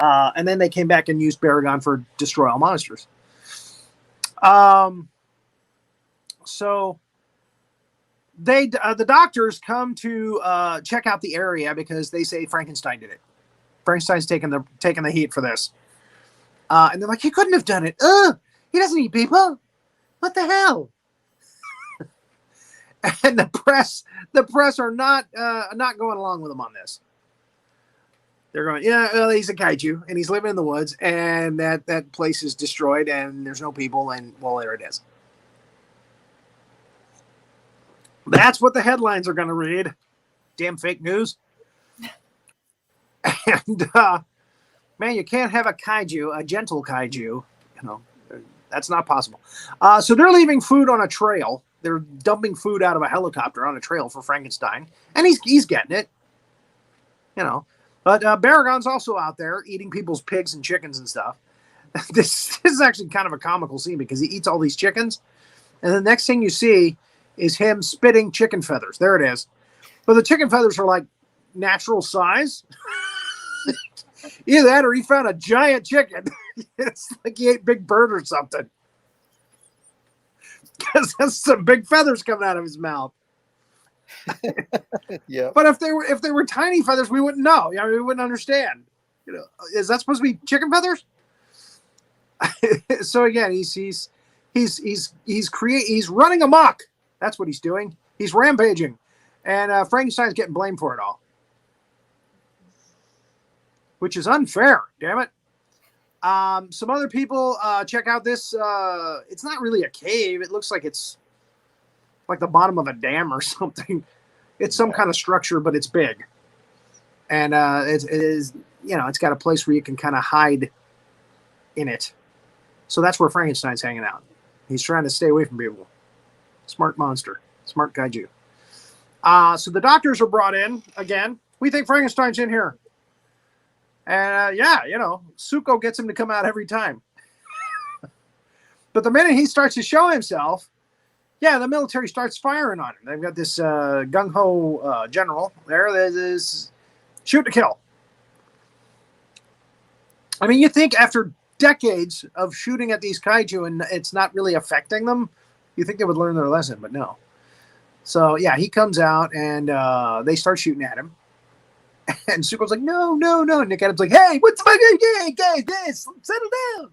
And then they came back and used Baragon for Destroy All Monsters. So the doctors come to check out the area because they say Frankenstein did it. Frankenstein's taking the heat for this. And they're like, he couldn't have done it. He doesn't eat people. What the hell? And the press are not going along with him on this. They're going, yeah, well, he's a kaiju and he's living in the woods, and that place is destroyed and there's no people, and well, there it is. That's what the headlines are going to read. Damn fake news. And man, you can't have a kaiju, a gentle kaiju. That's not possible. So they're leaving food on a trail. They're dumping food out of a helicopter on a trail for Frankenstein, and he's getting it. But Baragon's also out there eating people's pigs and chickens and stuff. this is actually kind of a comical scene because he eats all these chickens, and the next thing you see is him spitting chicken feathers. There it is. But the chicken feathers are like natural size. Either that or he found a giant chicken. It's like he ate Big Bird or something. Because there's some big feathers coming out of his mouth. Yeah. But if they were tiny feathers, we wouldn't know. I mean, we wouldn't understand. You know, is that supposed to be chicken feathers? So again, he's running amok. That's what he's doing. He's rampaging, and Frankenstein's getting blamed for it all, which is unfair. Damn it. Some other people check out this. It's not really a cave. It looks like it's like the bottom of a dam or something. It's some kind of structure, but it's big, and it is, you know, it's got a place where you can kind of hide in it. So that's where Frankenstein's hanging out. He's trying to stay away from people. Smart monster, smart kaiju. So the doctors are brought in again. We think Frankenstein's in here. And yeah, you know, Suko gets him to come out every time. But the minute he starts to show himself, yeah, the military starts firing on him. They've got this gung-ho general there. There's shoot to kill. I mean, you think after decades of shooting at these kaiju and it's not really affecting them, you think they would learn their lesson, but no. So yeah, he comes out and they start shooting at him. And Suko's like, no. Nick Adams like, hey, what's my guys, settle down.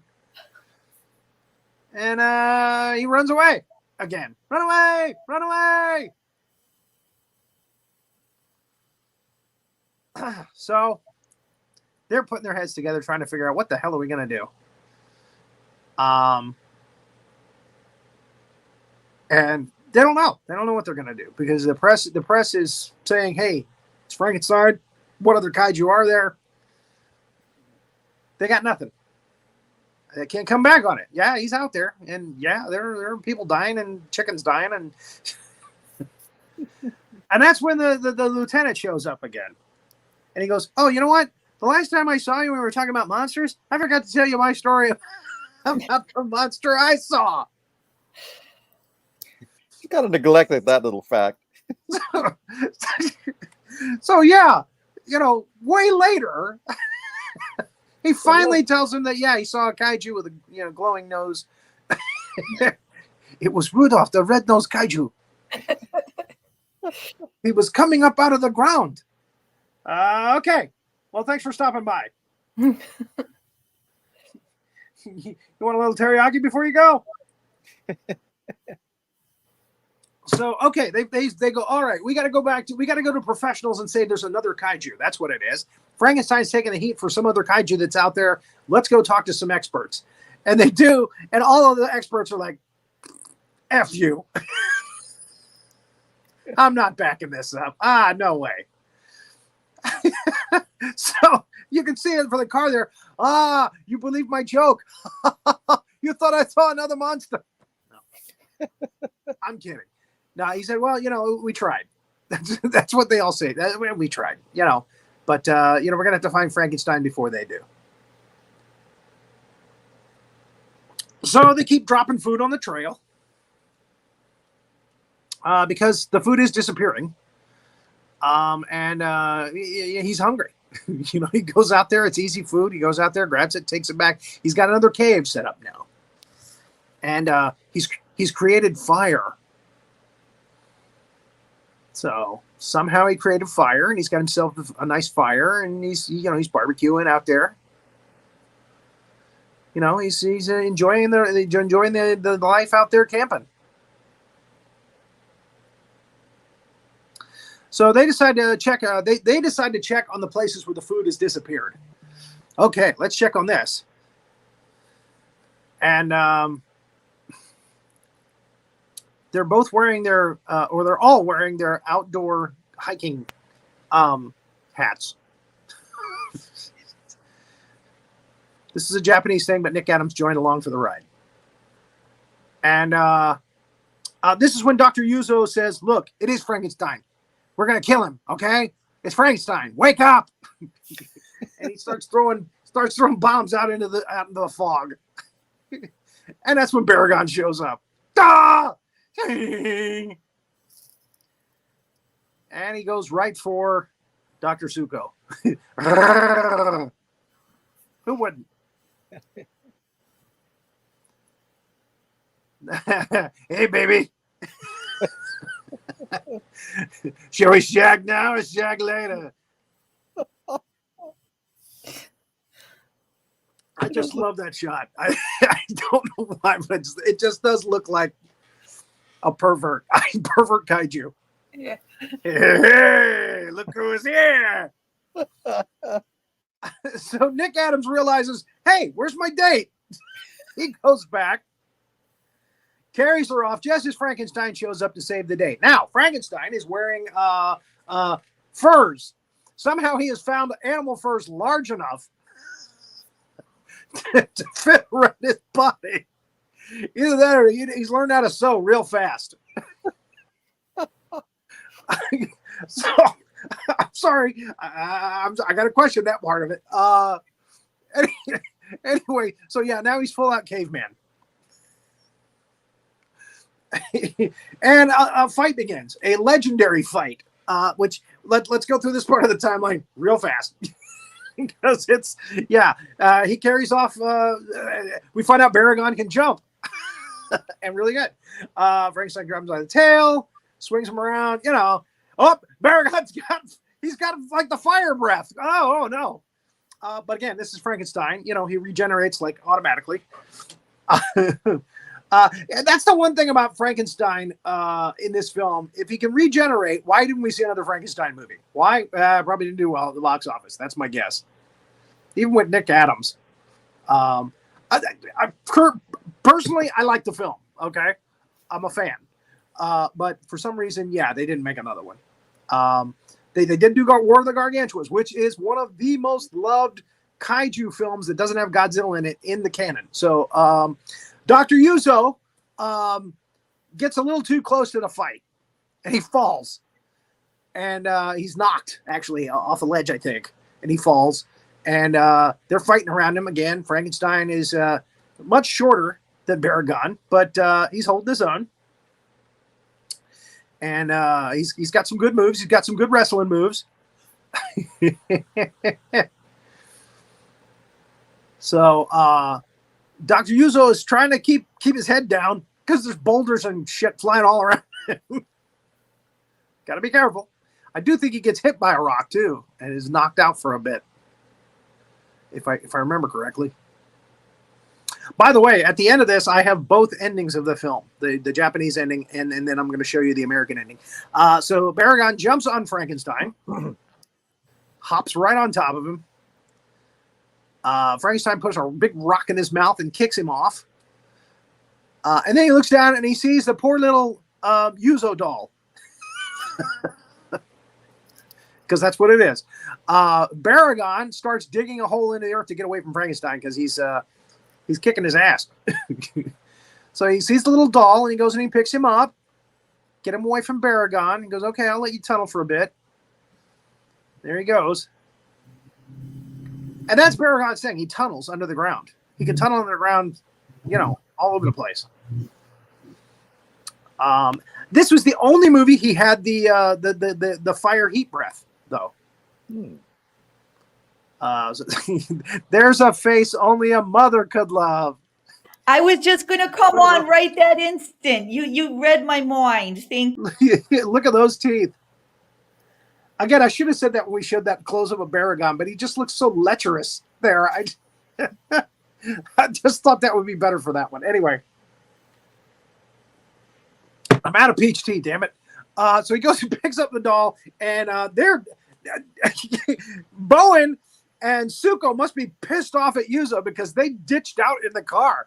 And he runs away again. Run away. So they're putting their heads together trying to figure out what the hell are we going to do. And they don't know. They don't know what they're going to do because the press is saying, hey, it's Frankenstein. What other kaiju are there? They got nothing. They can't come back on it. Yeah, he's out there. And yeah, there are people dying and chickens dying. And and that's when the lieutenant shows up again. And he goes, oh, you know what? The last time I saw you when we were talking about monsters, I forgot to tell you my story about the monster I saw. You kind of neglected that little fact. So yeah, you know, way later, he finally tells him that, yeah, he saw a kaiju with a glowing nose. It was Rudolph, the red-nosed kaiju. He was coming up out of the ground. Okay. Well, thanks for stopping by. You want a little teriyaki before you go? So, okay, they go, all right, we got to go to professionals and say there's another kaiju. That's what it is. Frankenstein's taking the heat for some other kaiju that's out there. Let's go talk to some experts. And they do, and all of the experts are like, F you. I'm not backing this up. No way. So you can see it for the car there. You believe my joke. You thought I saw another monster. No. I'm kidding. No, he said, well, we tried. That's what they all say. We tried, but we're going to have to find Frankenstein before they do. So they keep dropping food on the trail because the food is disappearing. And he's hungry. He goes out there. It's easy food. He goes out there, grabs it, takes it back. He's got another cave set up now. And he's created fire. So somehow he created fire, and he's got himself a nice fire, and he's barbecuing out there. He's enjoying the life out there camping. So they decide to check. They decide to check on the places where the food has disappeared. Okay, let's check on this. And they're both wearing they're all wearing their outdoor hiking hats. This is a Japanese thing, but Nick Adams joined along for the ride. And this is when Dr. Yuzo says, "Look, it is Frankenstein. We're going to kill him, okay? It's Frankenstein. Wake up." And he starts throwing starts throwing bombs out into the fog. And that's when Baragon shows up. Ah! And he goes right for Dr. Suko. Who wouldn't? Hey, baby. Shall we shag now or shag later? I just love that shot. I don't know why, but it just does look like a pervert. Pervert kaiju. Yeah. Hey, look who's here. So Nick Adams realizes, hey, where's my date? He goes back, carries her off just as Frankenstein shows up to save the day. Now, Frankenstein is wearing furs. Somehow he has found animal furs large enough to fit around his body. Either that or he's learned how to sew real fast. So, I'm sorry. I got to question that part of it. Anyway, so yeah, now he's full out caveman. And a fight begins. A legendary fight, which let's go through this part of the timeline real fast. Because it's, he carries off, we find out Baragon can jump. And really good. Frankenstein grabs him by the tail, swings him around, Oh, Baragon's got like the fire breath. Oh no. But again, this is Frankenstein. He regenerates like automatically. That's the one thing about Frankenstein in this film. If he can regenerate, why didn't we see another Frankenstein movie? Why? Probably didn't do well at the box office. That's my guess. Even with Nick Adams. Personally, I like the film. Okay, I'm a fan. But for some reason, they didn't make another one. They did do War of the Gargantuas, which is one of the most loved kaiju films that doesn't have Godzilla in it in the canon. So Dr. Yuzo gets a little too close to the fight, and he falls. And he's knocked, actually, off a ledge, I think. And he falls. And they're fighting around him again. Frankenstein is much shorter than Baragon, but he's holding his own. And he's got some good moves. He's got some good wrestling moves. So Dr. Yuzo is trying to keep his head down because there's boulders and shit flying all around him. Got to be careful. I do think he gets hit by a rock too and is knocked out for a bit, if I remember correctly. By the way, at the end of this, I have both endings of the film, the Japanese ending, and then I'm going to show you the American ending. So Baragon jumps on Frankenstein, hops right on top of him. Frankenstein puts a big rock in his mouth and kicks him off. And then he looks down and he sees the poor little Yuzo doll. Because that's what it is. Baragon starts digging a hole into the earth to get away from Frankenstein because he's kicking his ass. So he sees the little doll and he goes and he picks him up, get him away from Baragon. He goes, okay, I'll let you tunnel for a bit. There he goes. And that's Baragon's thing. He tunnels under the ground. He can tunnel under the ground, all over the place. This was the only movie he had the fire heat breath, though. So there's a face only a mother could love. I was just going to come on right that instant. You read my mind. Look at those teeth. Again, I should have said that when we showed that close-up of Baragon, but he just looks so lecherous there. I just thought that would be better for that one. Anyway. I'm out of peach tea, damn it. So he goes and picks up the doll, and Bowen and Suko must be pissed off at Yuzo because they ditched out in the car.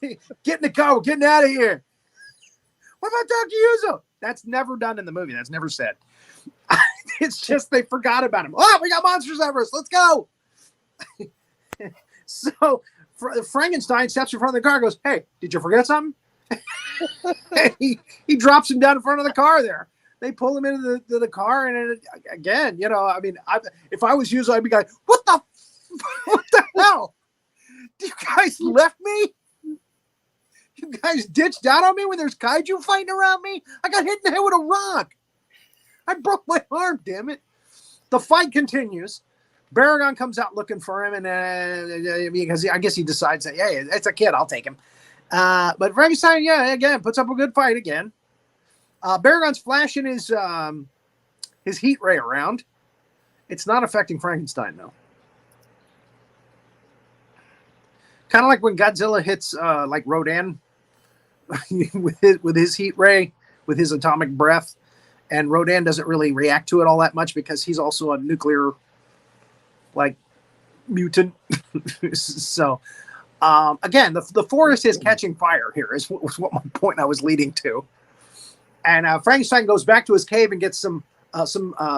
Get in the car, we're getting out of here. What about Dr. Yuzo? That's never done in the movie. That's never said. It's just they forgot about him. Oh, we got Monsters Everest. Let's go. So Frankenstein steps in front of the car and goes, hey, did you forget something? he drops him down in front of the car there. They pull him into the car, and again, if I was Yuzo, I'd be like, what the What the hell? You guys left me? You guys ditched out on me when there's kaiju fighting around me? I got hit in the head with a rock. I broke my arm, damn it. The fight continues. Baragon comes out looking for him, and because I guess he decides that, yeah, it's a kid, I'll take him. But Frankenstein, again, puts up a good fight again. Baragon's flashing his heat ray around. It's not affecting Frankenstein, though. Kind of like when Godzilla hits like Rodan with his heat ray, with his atomic breath, and Rodan doesn't really react to it all that much because he's also a nuclear like mutant. So again, the forest is catching fire here is what my point I was leading to. And Frankenstein goes back to his cave and gets some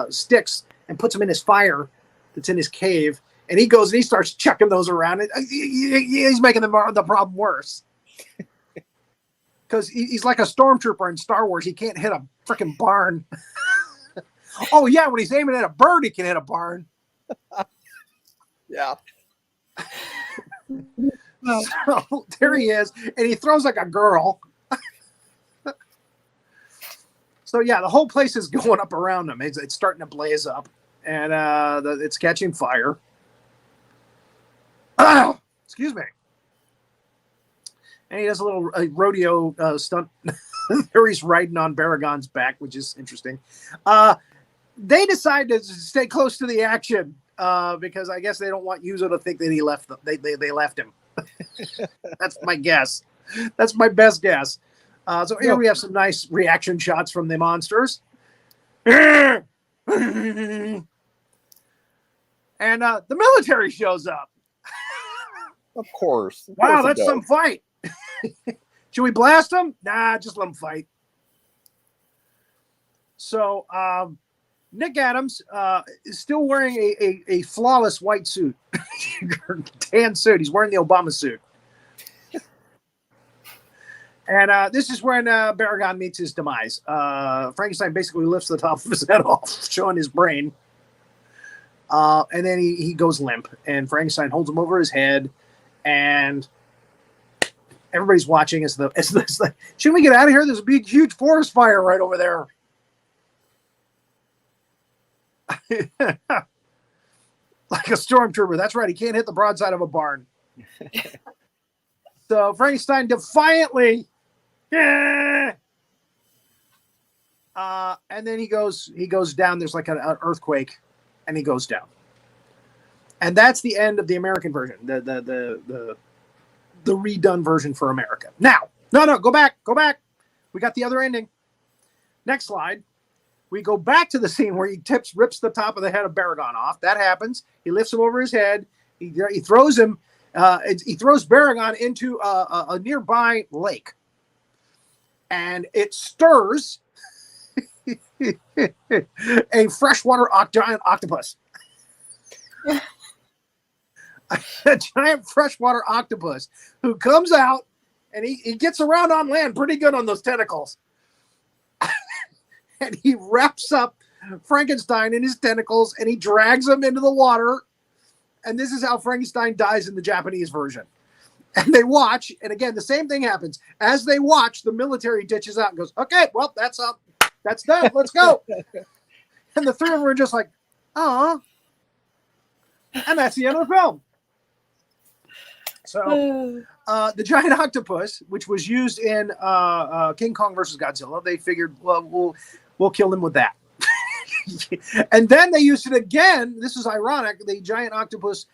sticks and puts them in his fire that's in his cave. And he goes and he starts chucking those around. He's making the problem worse. Because he's like a stormtrooper in Star Wars. He can't hit a freaking barn. Oh, yeah, when he's aiming at a bird, he can hit a barn. Yeah. So there he is. And he throws like a girl. So, yeah, the whole place is going up around him. It's starting to blaze up. And it's catching fire. Excuse me. And he does a little rodeo stunt. There he's riding on Baragon's back, which is interesting. They decide to stay close to the action because I guess they don't want Yuzo to think that he left them. They left him. That's my guess. That's my best guess. So here we have some nice reaction shots from the monsters. And the military shows up. Of course. Wow, that's some fight. Should we blast them? Nah, just let them fight. So nickadams is still wearing a flawless white suit. Tan suit. He's wearing the Obama suit. And this is when Baragon meets his demise. Frankenstein basically lifts the top of his head off, showing his brain. And then he goes limp. And Frankenstein holds him over his head. And everybody's watching as the shouldn't we get out of here? There's a big, huge forest fire right over there. Like a stormtrooper. That's right. He can't hit the broadside of a barn. So Frankenstein defiantly, and then he goes down. There's like an earthquake, and he goes down. And that's the end of the American version, the redone version for America. Now, no, go back. We got the other ending. Next slide. We go back to the scene where he rips the top of the head of Baragon off. That happens. He lifts him over his head. He throws him. He throws Baragon into a nearby lake, and it stirs a freshwater giant octopus. A giant freshwater octopus who comes out and he gets around on land pretty good on those tentacles. And he wraps up Frankenstein in his tentacles and he drags him into the water. And this is how Frankenstein dies in the Japanese version. And they watch, and again, the same thing happens. As they watch, the military ditches out and goes, okay, well, that's up. That's done. Let's go. And the three of them are just like, oh. And that's the end of the film. So the giant octopus, which was used in King Kong versus Godzilla, they figured, well, we'll kill him with that. And then they used it again. This is ironic. The giant octopus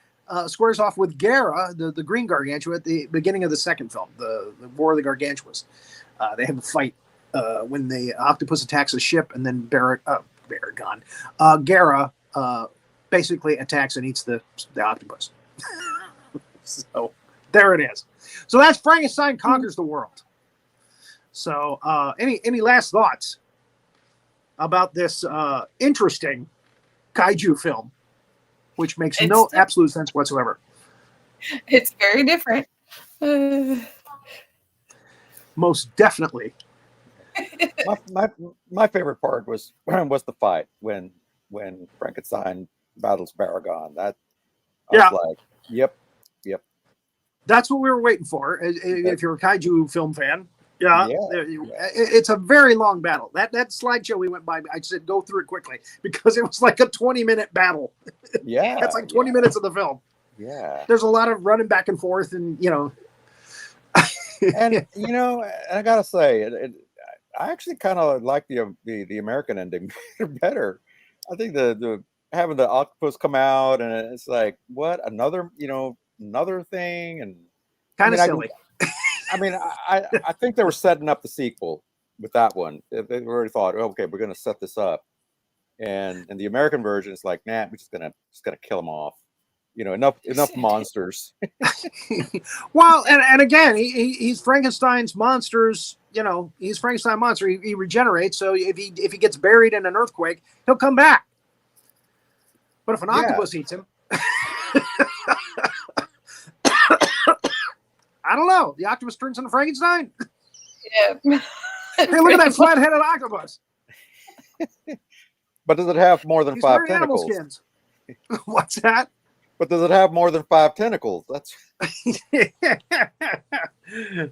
squares off with Gara, the green gargantua, at the beginning of the second film, the War of the Gargantuas. They have a fight when the octopus attacks a ship, and then Baragon, Gara basically attacks and eats the octopus. So there it is. So that's Frankenstein Conquers the World. So any last thoughts about this interesting kaiju film, which makes no absolute sense whatsoever? It's very different. Most definitely. my favorite part was the fight when Frankenstein battles Baragon. I was like, yep. That's what we were waiting for. If you're a kaiju film fan, it's a very long battle. That slideshow we went by, I said go through it quickly because it was like a 20-minute battle. Yeah, that's like 20 minutes of the film. Yeah, there's a lot of running back and forth, and and I gotta say, I actually kind of like the American ending better. I think the having the octopus come out and it's like what another thing and kind of silly. I think they were setting up the sequel with that one. They already thought, okay, we're going to set this up, and the American version is like, nah, we're just gonna kill them off. Enough monsters. Well, and again, he's Frankenstein's monsters. He's Frankenstein monster. He regenerates. So if he gets buried in an earthquake, he'll come back. But if an octopus eats him, I don't know. The octopus turns into Frankenstein. Yeah. Hey, look at that flat-headed octopus. But does it have more than 5 tentacles? Animal skins. What's that? But does it have more than 5 tentacles? That's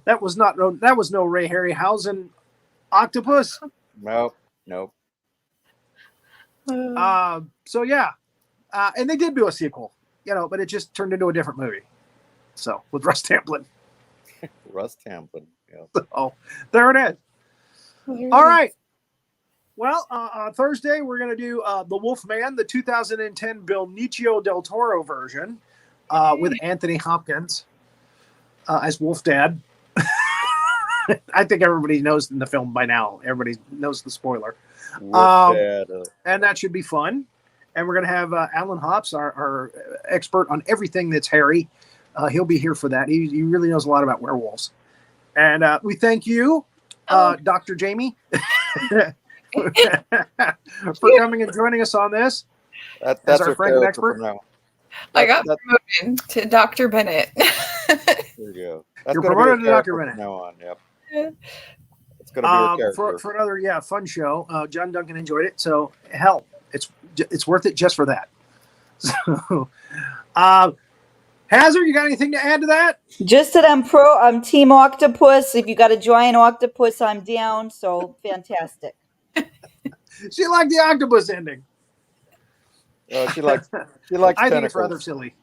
that was no Ray Harryhausen octopus. Nope. So yeah, and they did do a sequel, but it just turned into a different movie. So with Russ Tamblyn. Yeah. Oh, there it is. All right. Well, Thursday we're going to do The Wolfman, the 2010 Benicio del Toro version, with Anthony Hopkins as Wolf Dad. I think everybody knows in the film by now. Everybody knows the spoiler. Wolf Dad. And that should be fun. And we're going to have Alan Hops, our expert on everything that's hairy. He'll be here for that. He really knows a lot about werewolves. And we thank you, Dr. Jaime, for coming and joining us on this. That's as our Franken expert. I got promoted to Dr. Bennett. There you go. You're promoted to Dr. Bennett. From now on, yep. It's going to be a character. For another fun show. John Duncan enjoyed it, so hell, it's worth it just for that. So, Hazzard, you got anything to add to that? Just that I'm Team Octopus. If you got a giant octopus, I'm down. So fantastic. She liked the octopus ending. She likes I tentacles. think it's rather silly.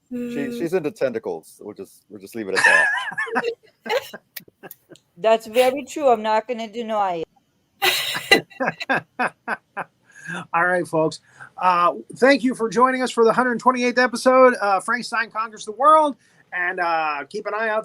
She's into tentacles. We'll just leave it at that. That's very true. I'm not going to deny it. All right, folks. Thank you for joining us for the 128th episode. Frankenstein Conquers the World. And keep an eye out